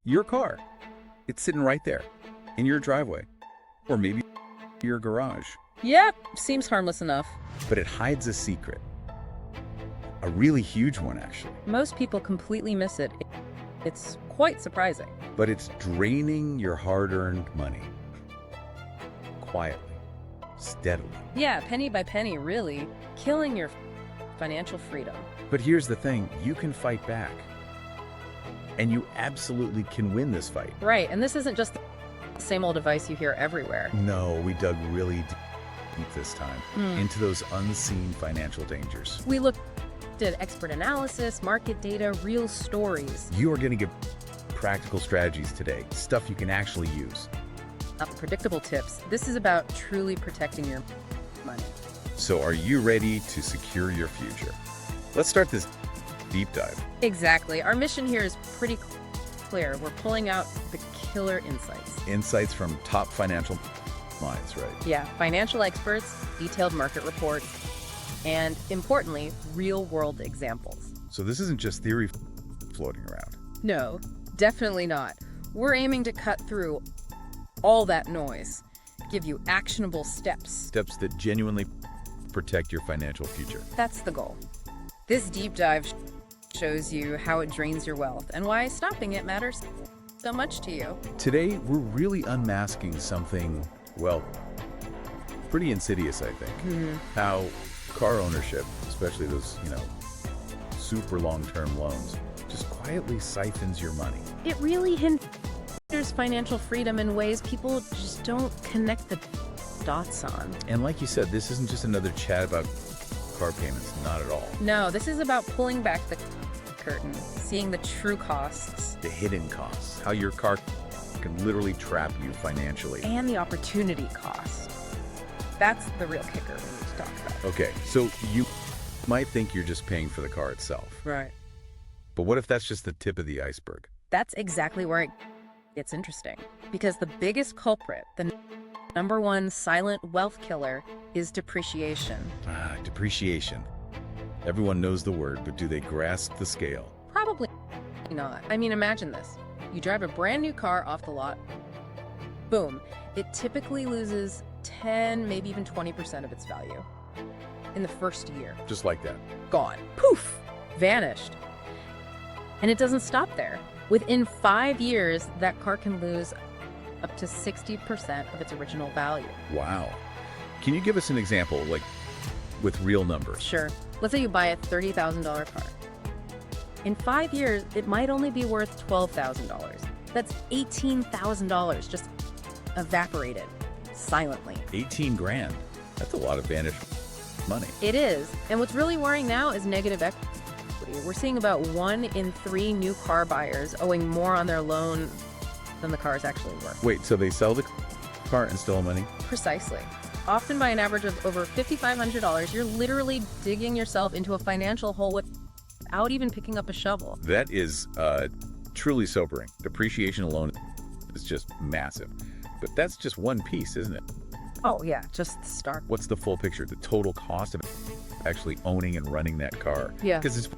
Your car. It's sitting right there in your driveway or maybe your garage. Yep, seems harmless enough. But it hides a secret. A really huge one, actually. Most people completely miss it. It's quite surprising. But it's draining your hard-earned money. Quietly. Steadily. Yeah, penny by penny, really. Killing your financial freedom. But here's the thing. You can fight back. And you absolutely can win this fight. Right, and this isn't just the same old advice you hear everywhere. No, we dug really deep this time into those unseen financial dangers. We looked at expert analysis, market data, real stories. You are going to get practical strategies today, stuff you can actually use. Not predictable tips. This is about truly protecting your money. So are you ready to secure your future? Let's start this deep dive. Exactly. Our mission here is pretty clear. We're pulling out the killer insights. Insights from top financial minds, right? Yeah, financial experts, detailed market reports, and importantly, real-world examples. So this isn't just theory floating around. No, definitely not. We're aiming to cut through all that noise, give you actionable steps. Steps that genuinely protect your financial future. That's the goal. This deep dive shows you how it drains your wealth and why stopping it matters so much to you. Today, we're really unmasking something, well, pretty insidious, I think. How car ownership, especially those, super long-term loans, just quietly siphons your money. It really hinders financial freedom in ways people just don't connect the dots on. And like you said, this isn't just another chat about car payments, not at all. No, this is about pulling back the curtain, seeing the true costs. The hidden costs, how your car can literally trap you financially. And the opportunity cost. That's the real kicker we need to talk about. Okay, so you might think you're just paying for the car itself. Right. But what if that's just the tip of the iceberg? That's exactly where it gets interesting. Because the biggest culprit, the number one silent wealth killer, is depreciation. Depreciation. Everyone knows the word, but do they grasp the scale? Probably not. I mean, imagine this. You drive a brand new car off the lot. Boom. It typically loses 10, maybe even 20% of its value in the first year. Just like that. Gone. Poof! Vanished. And it doesn't stop there. Within 5 years, that car can lose up to 60% of its original value. Wow. Can you give us an example, like with real numbers? Sure. Let's say you buy a $30,000 car. In 5 years, it might only be worth $12,000. That's $18,000 just evaporated silently. 18 grand. That's a lot of vanished money. It is. And what's really worrying now is negative equity. We're seeing about 1 in 3 new car buyers owing more on their loan than the car is actually worth. Wait, so they sell the car and steal money? Precisely. Often by an average of over $5,500, you're literally digging yourself into a financial hole without even picking up a shovel. That is truly sobering. Depreciation alone is just massive. But that's just one piece, isn't it? Oh, yeah, just the start. What's the full picture? The total cost of actually owning and running that car? Yeah. Because it's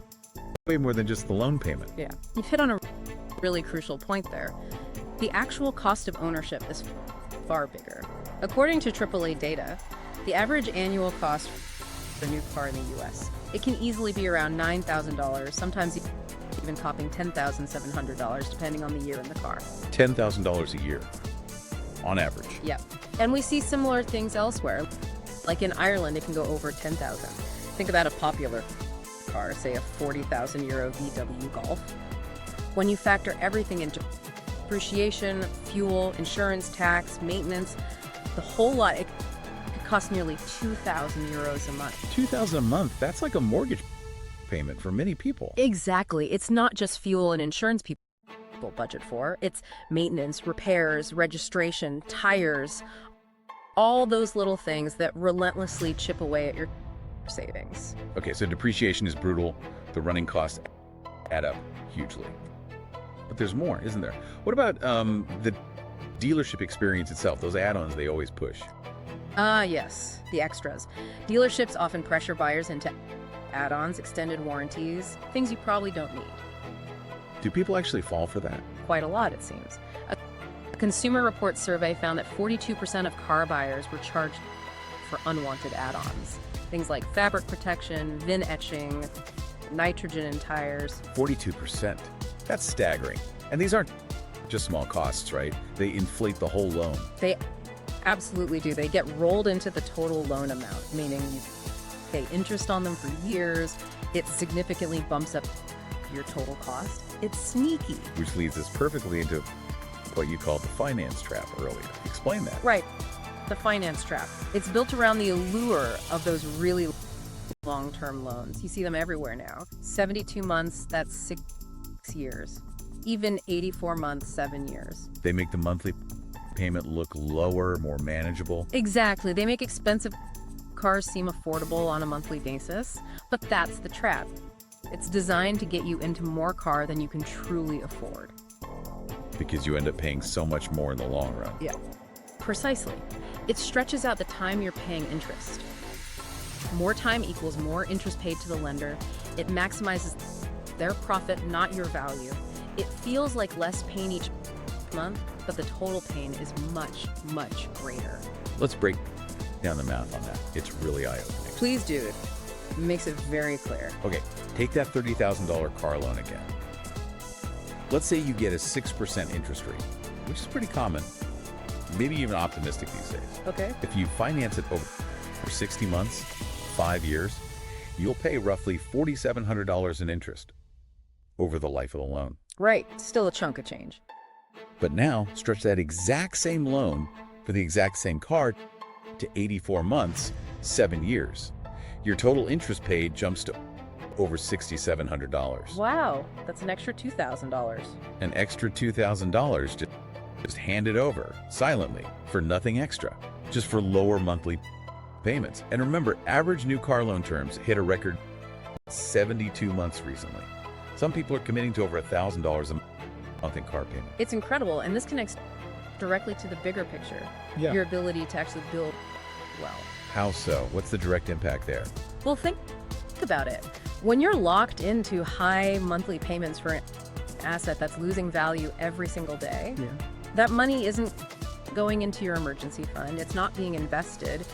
way more than just the loan payment. Yeah. You've hit on a really crucial point there. The actual cost of ownership is far bigger. According to AAA data, the average annual cost for a new car in the U.S., it can easily be around $9,000, sometimes even topping $10,700, depending on the year in the car. $10,000 a year, on average. Yep. And we see similar things elsewhere. Like in Ireland, it can go over $10,000. Think about a popular car, say a €40,000 VW Golf. When you factor everything into depreciation, fuel, insurance, tax, maintenance, the whole lot, it could cost nearly €2,000 a month. 2,000 a month, that's like a mortgage payment for many people. Exactly. It's not just fuel and insurance people budget for. It's maintenance, repairs, registration, tires, all those little things that relentlessly chip away at your savings. Okay, so depreciation is brutal. The running costs add up hugely. But there's more, isn't there? What about the dealership experience itself, those add-ons they always push? Yes, the extras. Dealerships often pressure buyers into add-ons, extended warranties, things you probably don't need. Do people actually fall for that? Quite a lot, it seems. A Consumer Reports survey found that 42% of car buyers were charged for unwanted add-ons. Things like fabric protection, VIN etching, nitrogen in tires. 42%. That's staggering. And these aren't just small costs, right? They inflate the whole loan. They absolutely do. They get rolled into the total loan amount, meaning you pay interest on them for years. It significantly bumps up your total cost. It's sneaky. Which leads us perfectly into what you called the finance trap earlier. Explain that. Right. The finance trap. It's built around the allure of those really long-term loans. You see them everywhere now. 72 months, that's 6 years. Even 84 months, 7 years. They make the monthly payment look lower, more manageable. Exactly. They make expensive cars seem affordable on a monthly basis, but that's the trap. It's designed to get you into more car than you can truly afford. Because you end up paying so much more in the long run. Yeah. Precisely. It stretches out the time you're paying interest. More time equals more interest paid to the lender. It maximizes their profit, not your value. It feels like less pain each month, but the total pain is much, much greater. Let's break down the math on that. It's really eye-opening. Please do. It makes it very clear. Okay, take that $30,000 car loan again. Let's say you get a 6% interest rate, which is pretty common, maybe even optimistic these days. Okay. If you finance it over 60 months, 5 years, you'll pay roughly $4,700 in interest over the life of the loan. Right. Still a chunk of change. But now, stretch that exact same loan for the exact same car to 84 months, 7 years. Your total interest paid jumps to over $6,700. Wow. That's an extra $2,000. An extra $2,000 just handed over silently for nothing extra, just for lower monthly payments. And remember, average new car loan terms hit a record 72 months recently. Some people are committing to over $1,000 a month in car payment. It's incredible, and this connects directly to the bigger picture. Yeah. Your ability to actually build well. How so? What's the direct impact there? Well, think about it. When you're locked into high monthly payments for an asset that's losing value every single day, that money isn't going into your emergency fund. It's not being invested.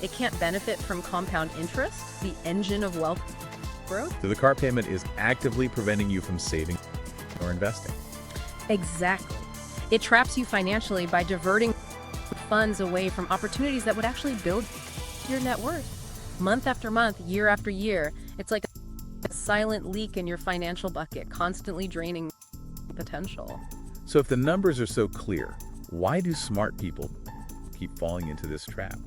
It can't benefit from compound interest, the engine of wealth growth. So the car payment is actively preventing you from saving or investing. Exactly. It traps you financially by diverting funds away from opportunities that would actually build your net worth. Month after month, year after year, it's like a silent leak in your financial bucket, constantly draining potential. So if the numbers are so clear, why do smart people keep falling into this trap?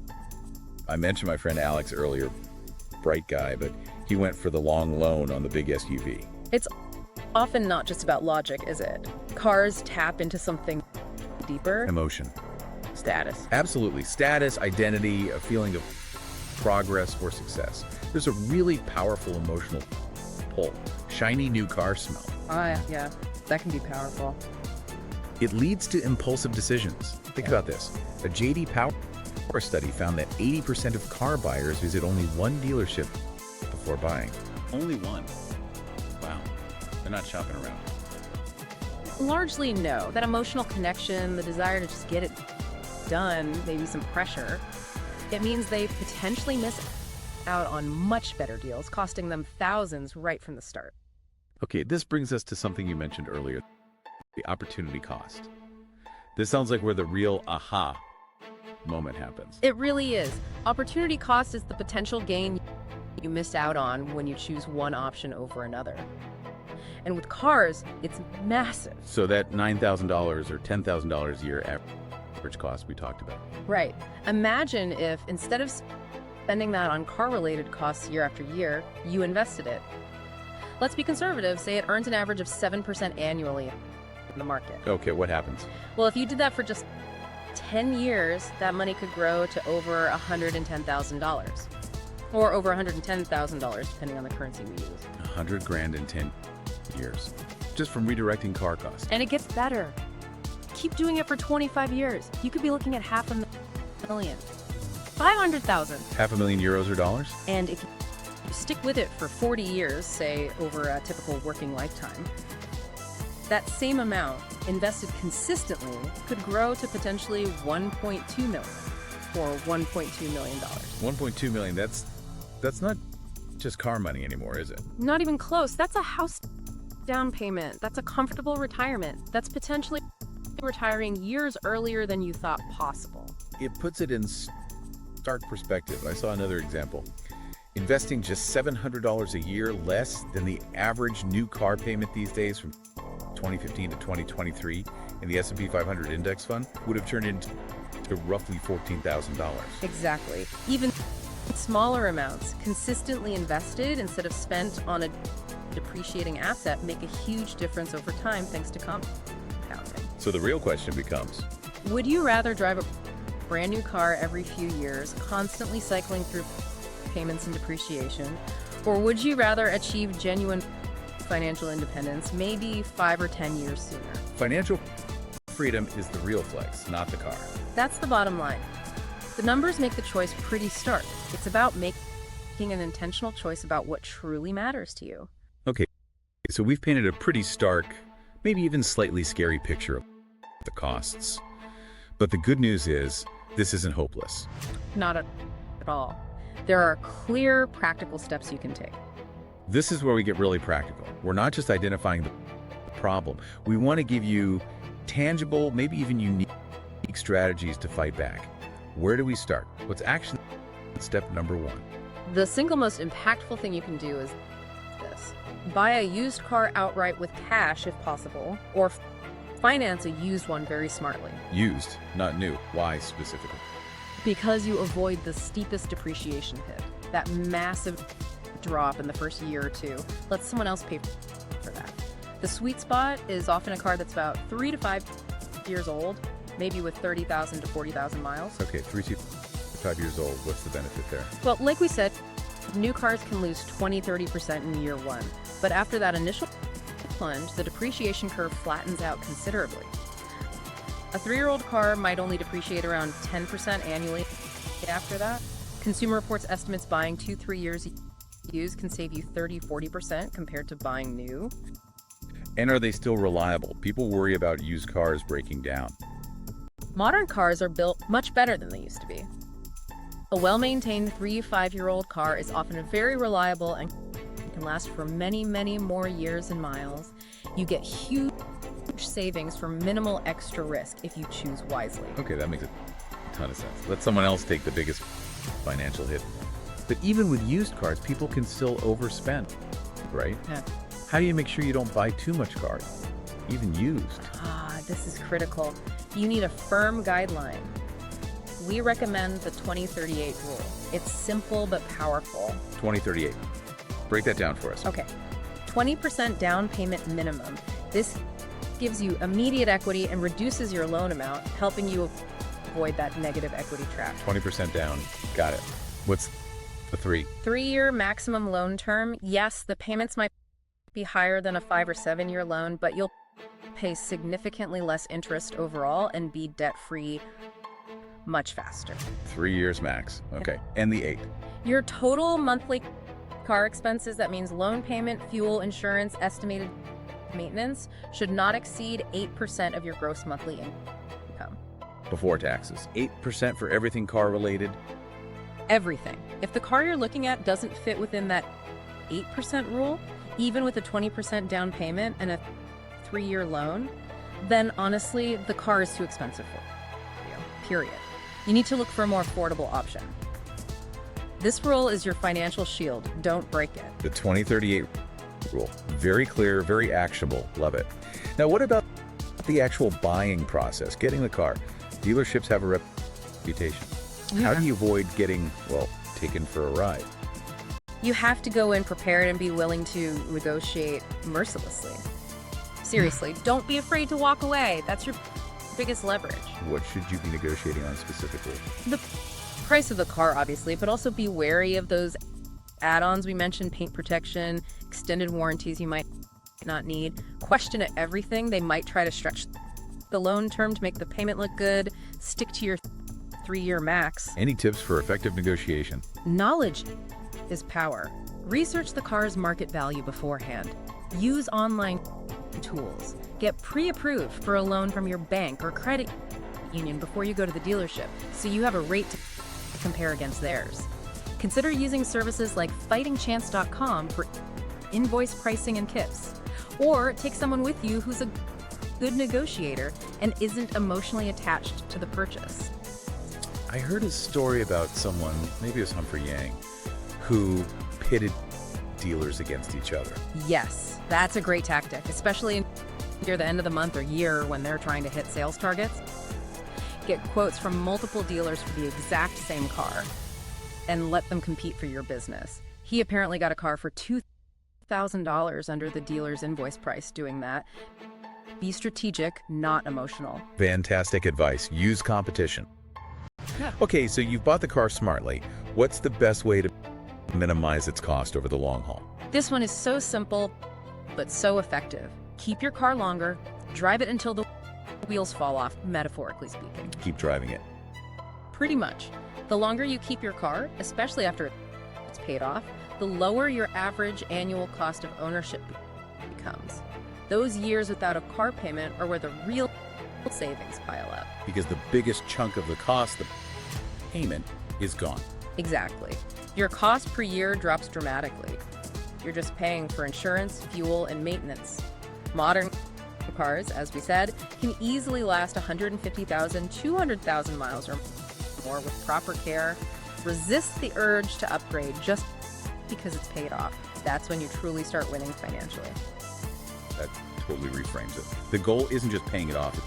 I mentioned my friend Alex earlier, bright guy, but he went for the long loan on the big SUV. It's often not just about logic, is it? Cars tap into something deeper. Emotion. Status. Absolutely. Status, identity, a feeling of progress or success. There's a really powerful emotional pull. Shiny new car smell. Yeah, that can be powerful. It leads to impulsive decisions. Think about this. A JD Power study found that 80% of car buyers visit only one dealership before buying. Only one. Wow. They're not shopping around. Largely no. That emotional connection, the desire to just get it done, maybe some pressure, it means they potentially miss out on much better deals, costing them thousands right from the start. Okay, this brings us to something you mentioned earlier, the opportunity cost. This sounds like where the real aha moment happens. It really is. Opportunity cost is the potential gain you missed out on when you choose one option over another. And with cars, it's massive. So that $9,000 or $10,000 a year average cost we talked about. Right. Imagine if instead of spending that on car-related costs year after year, you invested it. Let's be conservative, say it earns an average of 7% annually in the market. Okay, what happens? Well, if you did that for just 10 years, that money could grow to over $110,000. Or over $110,000, depending on the currency we use. $100,000 in 10 years, just from redirecting car costs. And it gets better. Keep doing it for 25 years. You could be looking at $500,000. 500,000. €500,000 or dollars? And if you stick with it for 40 years, say over a typical working lifetime, That same amount, invested consistently, could grow to potentially $1.2 million or $1.2 million. 1.2 million, that's not just car money anymore, is it? Not even close. That's a house down payment. That's a comfortable retirement. That's potentially retiring years earlier than you thought possible. It puts it in stark perspective. I saw another example. Investing just $700 a year less than the average new car payment these days from 2015 to 2023 in the S&P 500 index fund would have turned into roughly $14,000. Exactly. Even smaller amounts consistently invested instead of spent on a depreciating asset make a huge difference over time thanks to compounding. So the real question becomes, would you rather drive a brand new car every few years, constantly cycling through payments and depreciation, or would you rather achieve genuine financial independence maybe 5 or 10 years sooner? financial freedom is the real flex, not the car. That's the bottom line. The numbers make the choice pretty stark. It's about making an intentional choice about what truly matters to you. Okay, so we've painted a pretty stark, maybe even slightly scary picture of the costs. But the good news is, this isn't hopeless. Not at all. There are clear, practical steps you can take. This is where we get really practical. We're not just identifying the problem. We want to give you tangible, maybe even unique strategies to fight back. Where do we start? What's actually step number one? The single most impactful thing you can do is this. Buy a used car outright with cash if possible, or finance a used one very smartly. Used, not new. Why specifically? Because you avoid the steepest depreciation hit. That massive drop in the first year or two. Let someone else pay for that. The sweet spot is often a car that's about 3 to 5 years old, maybe with 30,000 to 40,000 miles. Okay, 3 to 5 years old. What's the benefit there? Well, like we said, new cars can lose 20-30% in year one. But after that initial plunge, the depreciation curve flattens out considerably. A 3-year-old car might only depreciate around 10% annually after that. Consumer Reports estimates buying 2-3 years used can save you 30-40% compared to buying new. And are they still reliable? People worry about used cars breaking down. Modern cars are built much better than they used to be. A well-maintained 3-5-year-old car is often very reliable and can last for many, many more years and miles. You get huge savings for minimal extra risk if you choose wisely. Okay, that makes a ton of sense. Let someone else take the biggest financial hit. But even with used cars, people can still overspend, right? Yeah. How do you make sure you don't buy too much cars, even used? This is critical. You need a firm guideline. We recommend the 2038 rule. It's simple but powerful. 2038. Break that down for us. Okay. 20% down payment minimum. This gives you immediate equity and reduces your loan amount, helping you avoid that negative equity trap. 20% down. Got it. What's the 3? 3-year maximum loan term. Yes, the payments might be higher than a 5 or 7-year loan, but you'll pay significantly less interest overall and be debt-free much faster. 3 years max. Okay. And the 8? Your total monthly car expenses, that means loan payment, fuel, insurance, estimated maintenance, should not exceed 8% of your gross monthly income. Before taxes. 8% for everything car related. Everything. If the car you're looking at doesn't fit within that 8% rule, even with a 20% down payment and a 3-year loan, then honestly, the car is too expensive for you, period. You need to look for a more affordable option. This rule is your financial shield. Don't break it. The 2038 rule. Very clear, very actionable. Love it. Now, what about the actual buying process, getting the car? Dealerships have a reputation. How do you avoid getting, well, taken for a ride? You have to go in prepared and be willing to negotiate mercilessly. Seriously, don't be afraid to walk away. That's your biggest leverage. What should you be negotiating on specifically? The price of the car, obviously, but also be wary of those add-ons we mentioned, paint protection, extended warranties you might not need. Question everything. They might try to stretch the loan term to make the payment look good. Stick to your 3-year max. Any tips for effective negotiation? Knowledge is power. Research the car's market value beforehand. Use online tools. Get pre-approved for a loan from your bank or credit union before you go to the dealership, so you have a rate to compare against theirs. Consider using services like fightingchance.com for invoice pricing and tips. Or take someone with you who's a good negotiator and isn't emotionally attached to the purchase. I heard a story about someone, maybe it was Humphrey Yang, who pitted dealers against each other. Yes, that's a great tactic, especially near the end of the month or year when they're trying to hit sales targets. Get quotes from multiple dealers for the exact same car and let them compete for your business. He apparently got a car for $2,000 under the dealer's invoice price doing that. Be strategic, not emotional. Fantastic advice. Use competition. Yeah. Okay, so you've bought the car smartly. What's the best way to minimize its cost over the long haul? This one is so simple, but so effective. Keep your car longer, drive it until the wheels fall off, metaphorically speaking. Keep driving it. Pretty much. The longer you keep your car, especially after it's paid off, the lower your average annual cost of ownership becomes. Those years without a car payment are where the real savings pile up. Because the biggest chunk of the cost, the payment, is gone. Exactly. Your cost per year drops dramatically. You're just paying for insurance, fuel, and maintenance. Modern cars, as we said, can easily last 150,000, 200,000 miles or more with proper care. Resist the urge to upgrade just because it's paid off. That's when you truly start winning financially. That totally reframes it. The goal isn't just paying it off,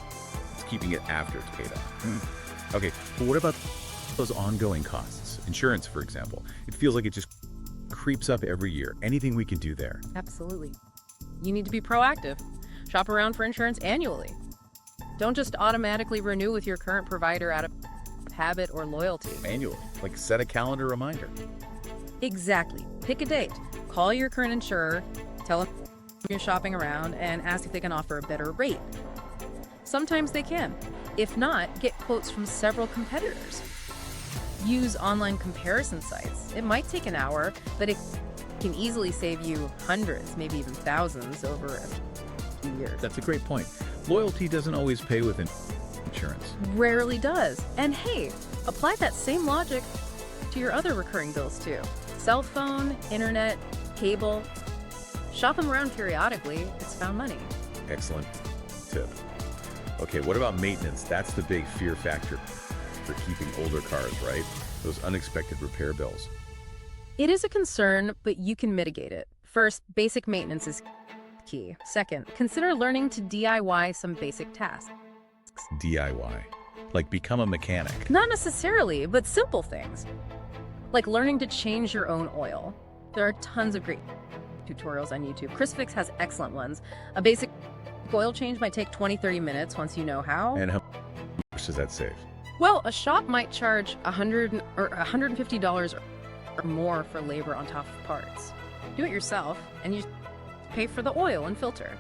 it's keeping it after it's paid off. Okay, but what about those ongoing costs? Insurance, for example. It feels like it just creeps up every year. Anything we can do there? Absolutely. You need to be proactive. Shop around for insurance annually. Don't just automatically renew with your current provider out of habit or loyalty. Annually, like set a calendar reminder. Exactly. Pick a date. Call your current insurer, tell them you're shopping around, and ask if they can offer a better rate. Sometimes they can. If not, get quotes from several competitors. Use online comparison sites. It might take an hour, but it can easily save you hundreds, maybe even thousands over a few years. That's a great point. Loyalty doesn't always pay with insurance. Rarely does. And hey, apply that same logic to your other recurring bills too. Cell phone, internet, cable. Shop them around periodically. It's found money. Excellent tip. Okay, what about maintenance? That's the big fear factor for keeping older cars, right? Those unexpected repair bills. It is a concern, but you can mitigate it. First, basic maintenance is key. Second, consider learning to DIY some basic tasks. DIY. Like become a mechanic. Not necessarily, but simple things. Like learning to change your own oil. There are tons of great tutorials on YouTube. ChrisFix has excellent ones. A basic oil change might take 20-30 minutes once you know how. And how much does that save? Well, a shop might charge $100 or $150 or more for labor on top of parts. Do it yourself, and you pay for the oil and filter.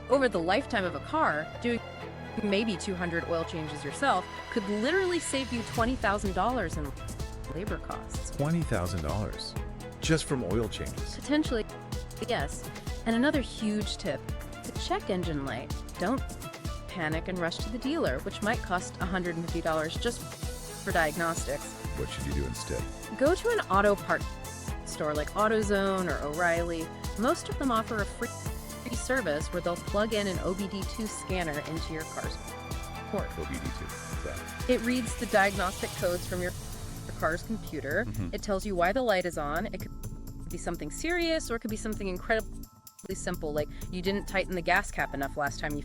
Over the lifetime of a car, doing maybe 200 oil changes yourself could literally save you $20,000 in labor costs. $20,000 just from oil changes. Potentially, yes. And another huge tip, the check engine light. Don't panic and rush to the dealer, which might cost $150 just for diagnostics. What should you do instead? Go to an auto part store like AutoZone or O'Reilly. Most of them offer a free service where they'll plug in an OBD2 scanner into your car's port. OBD2. What's that? It reads the diagnostic codes from your car's computer. It tells you why the light is on. It could be something serious or it could be something incredibly simple, like you didn't tighten the gas cap enough last time you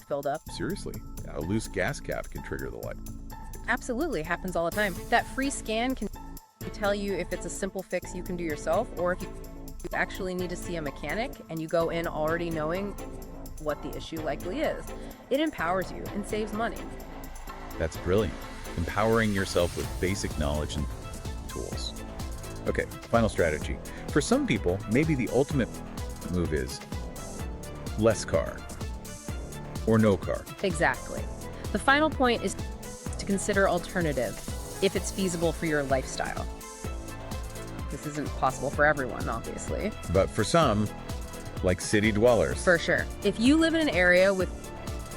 filled up. Seriously? A loose gas cap can trigger the light. Absolutely, happens all the time. That free scan can tell you if it's a simple fix you can do yourself or if you actually need to see a mechanic and you go in already knowing what the issue likely is. It empowers you and saves money. That's brilliant. Empowering yourself with basic knowledge and tools. Okay, final strategy. For some people, maybe the ultimate move is less car or no car. Exactly. The final point is to consider alternative if it's feasible for your lifestyle. This isn't possible for everyone, obviously. But for some, like city dwellers. For sure. If you live in an area with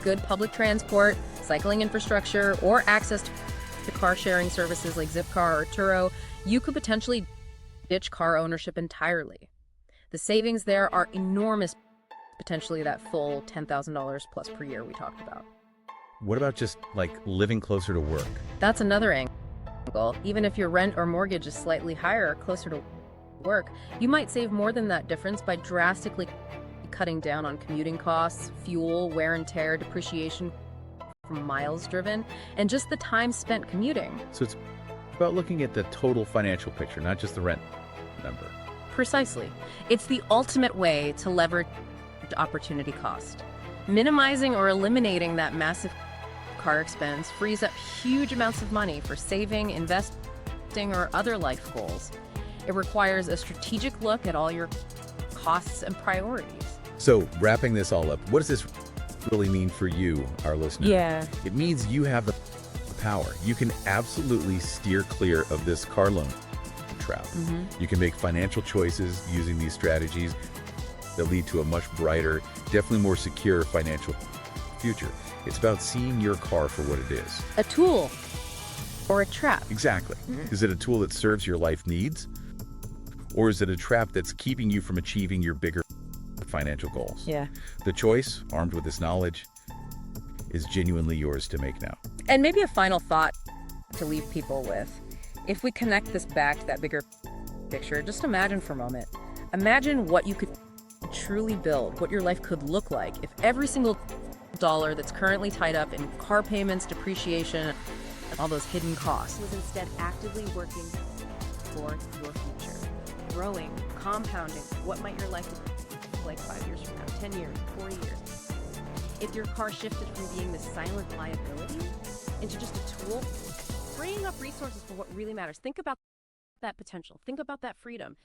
good public transport, cycling infrastructure, or access to car sharing services like Zipcar or Turo, you could potentially ditch car ownership entirely. The savings there are enormous, potentially that full $10,000 plus per year we talked about. What about just like living closer to work? That's another angle. Even if your rent or mortgage is slightly higher or closer to work, you might save more than that difference by drastically cutting down on commuting costs, fuel, wear and tear, depreciation from miles driven, and just the time spent commuting. So it's about looking at the total financial picture, not just the rent number. Precisely. It's the ultimate way to leverage opportunity cost. Minimizing or eliminating that massive car expense frees up huge amounts of money for saving, investing, or other life goals. It requires a strategic look at all your costs and priorities. So wrapping this all up, what does this really mean for you, our listener? Yeah. It means you have the power. You can absolutely steer clear of this car loan trap. You can make financial choices using these strategies that lead to a much brighter, definitely more secure financial future. It's about seeing your car for what it is. A tool or a trap. Exactly. Is it a tool that serves your life needs? Or is it a trap that's keeping you from achieving your bigger financial goals? Yeah. The choice, armed with this knowledge, is genuinely yours to make now. And maybe a final thought to leave people with. If we connect this back to that bigger picture, just imagine for a moment. Imagine what you could truly build, what your life could look like if every single dollar that's currently tied up in car payments, depreciation, and all those hidden costs was instead actively working for your future. Growing, compounding. What might your life look like 5 years from now, 10 years, 40 years? If your car shifted from being this silent liability into just a tool, freeing up resources for what really matters. Think about that potential. Think about that freedom.